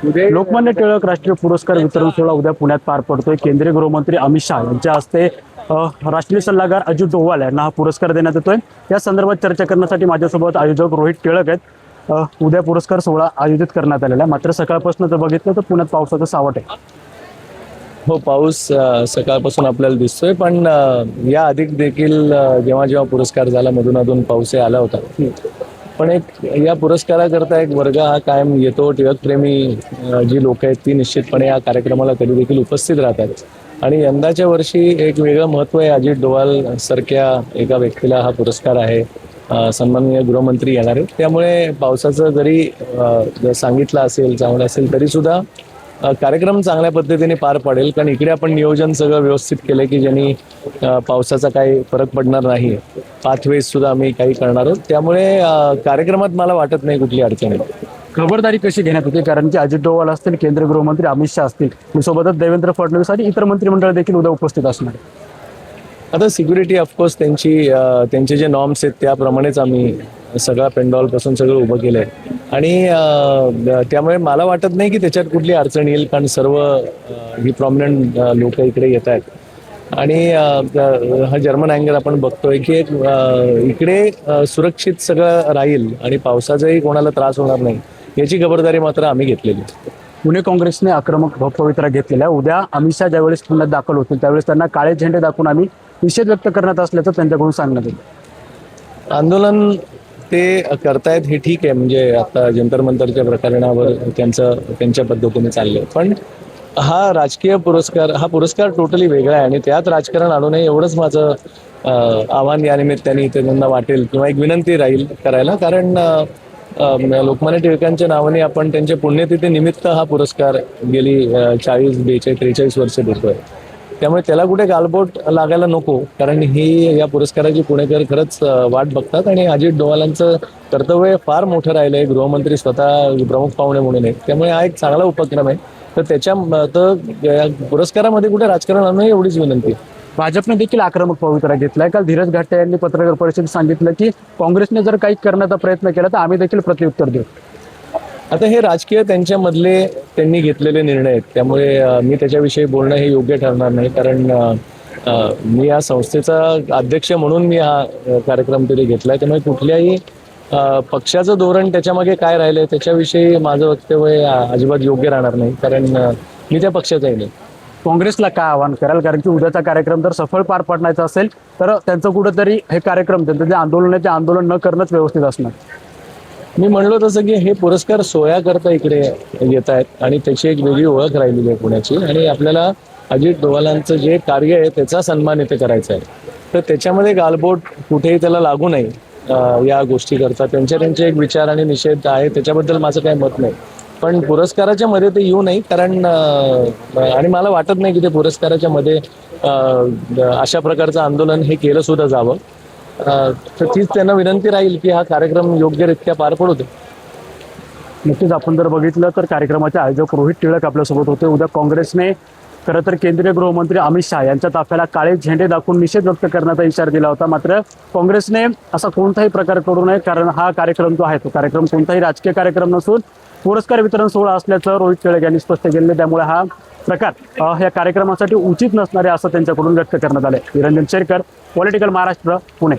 लोकमान्य टिळक राष्ट्रीय पुरस्कार वितरण सोहळा उद्या पुण्यात पार पडतोय। केंद्रीय गृहमंत्री अमित शहा यांच्या हस्ते राष्ट्रीय सल्लागार अजित डोवाल यांना हा पुरस्कार देण्यात येतोय। या संदर्भात चर्चा करण्यासाठी माझ्यासोबत आयोजक रोहित टिळक आहेत। उद्या पुरस्कार सोहळा आयोजित करण्यात आलेला आहे, मात्र सकाळपासून जर बघितलं तर पुण्यात पावसाचं सावट आहे। हो, पाऊस सकाळपासून आपल्याला दिसतोय, पण या अधिक देखील जेव्हा जेव्हा पुरस्कार झाला मधून पाऊस आला होता। पण एक या पुरस्काराकरता एक वर्ग हा कायम येतो। टिळकप्रेमी जी लोक आहेत ती निश्चितपणे या कार्यक्रमाला कधी देखील उपस्थित राहतात आणि यंदाच्या वर्षी एक वेगळं महत्त्व आहे। अजित डोवाल सारख्या एका व्यक्तीला हा पुरस्कार आहे। सन्माननीय गृहमंत्री येणार आहेत, त्यामुळे पावसाचं जरी सांगितलं असेल, चांगलं असेल, तरी सुद्धा कार्यक्रम चांगल्या पद्धतीने पार पडेल। कारण इकडे आपण नियोजन सगळं व्यवस्थित केलं की ज्यांनी पावसाचा काही फरक पडणार नाही। पाथवेज सुद्धा आम्ही काही करणार आहोत, त्यामुळे कार्यक्रमात मला वाटत नाही कुठली अडचण आहे। खबरदारी कशी घेण्यात येते, कारण की अजित डोवाल असतील, केंद्रीय गृहमंत्री अमित शहा असतील, सोबतच देवेंद्र फडणवीस आणि इतर मंत्रिमंडळ देखील उद्या उपस्थित असणार आहे। आता सिक्युरिटी ऑफकोर्स त्यांचे जे नॉर्म्स आहेत त्याप्रमाणेच आम्ही सगळा पेंडॉलपासून सगळं उभं केलं आहे आणि त्यामुळे मला वाटत नाही की त्याच्यात कुठली अडचण येईल, कारण सर्व ही प्रॉमिनंट लोक इकडे येत आहेत आणि हा जर्मन अँगल आपण बघतोय की एक इकडे सुरक्षित सगळं राहील आणि पावसाचाही कोणाला त्रास होणार नाही याची खबरदारी मात्र आम्ही घेतलेली आहे। पुणे काँग्रेसने आक्रमक पवित्रा घेतलेला आहे। उद्या अमित शहा ज्यावेळेस पुण्यात दाखल होतील त्यावेळेस त्यांना काळे झेंडे दाखवून आम्ही निषेध व्यक्त करण्यात असल्याचं त्यांच्याकडून सांगण्यात येईल। आंदोलन ते करतायत हे ठीक आहे, म्हणजे आता जंतर मंतरच्या प्रकरणावर त्यांच्या पद्धतीने चाललंय, पण हा राजकीय पुरस्कार, हा पुरस्कार टोटली वेगळा आहे आणि त्यात राजकारण आणू नये एवढंच माझं आव्हान या निमित्ताने इथे त्यांना वाटेल किंवा एक विनंती राहील करायला। कारण लोकमान्य टिळकांच्या नावाने आपण त्यांच्या पुण्यतिथी निमित्त हा पुरस्कार गेली 40, 42, 43 वर्ष देतोय, त्यामुळे त्याला कुठे गालबोट लागायला नको। कारण ही या पुरस्काराची पुणेकर खरंच वाट बघतात आणि अजित डोवालांचं कर्तव्य फार मोठं राहिलं आहे। गृहमंत्री स्वतः प्रमुख पाहुणे म्हणून आहेत, त्यामुळे हा एक चांगला उपक्रम आहे। तर पुरस्कारामध्ये कुठे राजकारण आणू नये एवढीच विनंती। भाजपने देखील आक्रमक पवित्रा घेतलाय। काल धीरज घाटे यांनी पत्रकार परिषदेत सांगितलं की काँग्रेसने जर काही करण्याचा प्रयत्न केला तर आम्ही देखील प्रत्युत्तर देऊ। आता हे राजकीय त्यांच्यामधले त्यांनी घेतलेले निर्णय आहेत, त्यामुळे मी त्याच्याविषयी बोलणं हे योग्य ठरणार नाही। कारण मी या संस्थेचा अध्यक्ष म्हणून मी हा कार्यक्रम तरी घेतलाय, त्यामुळे कुठल्याही पक्षाचं धोरण त्याच्यामागे काय राहिलंय त्याच्याविषयी माझं वक्तव्य अजिबात योग्य राहणार नाही, कारण मी त्या पक्षाचाही नाही। काँग्रेसला काय आवाहन कराल, कारण की उद्याचा कार्यक्रम जर सफळ पार पडण्याचा असेल तर त्यांचं कुठंतरी हे कार्यक्रम, त्यांचं जे आंदोलन आहे ते आंदोलन न करणंच व्यवस्थित असणार। मी म्हणलो तसं की हे पुरस्कार सोहळ्याकरता इकडे येत आहेत आणि त्याची एक वेगळी ओळख राहिलेली आहे पुण्याची, आणि आपल्याला अजित डोवालांचं जे कार्य आहे त्याचा सन्मान इथे करायचा आहे। तर त्याच्यामध्ये गालबोट कुठेही त्याला लागू नये या गोष्टी करता त्यांचे एक विचार आणि निषेध आहे, त्याच्याबद्दल माझं काही मत नाही। पण पुरस्काराच्या मध्ये ते येऊ नये, कारण आणि मला वाटत नाही की ते पुरस्काराच्या मध्ये अशा प्रकारचं आंदोलन हे केलं सुद्धा जावं। तर तीच त्यांना विनंती राहील की हा कार्यक्रम योग्यरित्या पार पडू दे। नक्कीच आपण जर बघितलं तर कार्यक्रमाचे आयोजक रोहित टिळक आपल्यासोबत होते। उद्या काँग्रेसने खरं तर केंद्रीय गृहमंत्री अमित शहा यांच्या ताफ्याला काळे झेंडे दाखवून निषेध व्यक्त करण्याचा इशारा दिला होता, मात्र काँग्रेसने असा कोणताही प्रकार करू नये, कारण हा कार्यक्रम जो आहे तो कार्यक्रम कोणताही राजकीय कार्यक्रम नसून पुरस्कार वितरण सोहळा असल्याचं रोहित टिळक यांनी स्पष्ट केले। त्यामुळे हा प्रकार या कार्यक्रमासाठी उचित नसणारे असं त्यांच्याकडून व्यक्त करण्यात आले। निरंजन शेरकर, पॉलिटिकल महाराष्ट्र, पुणे।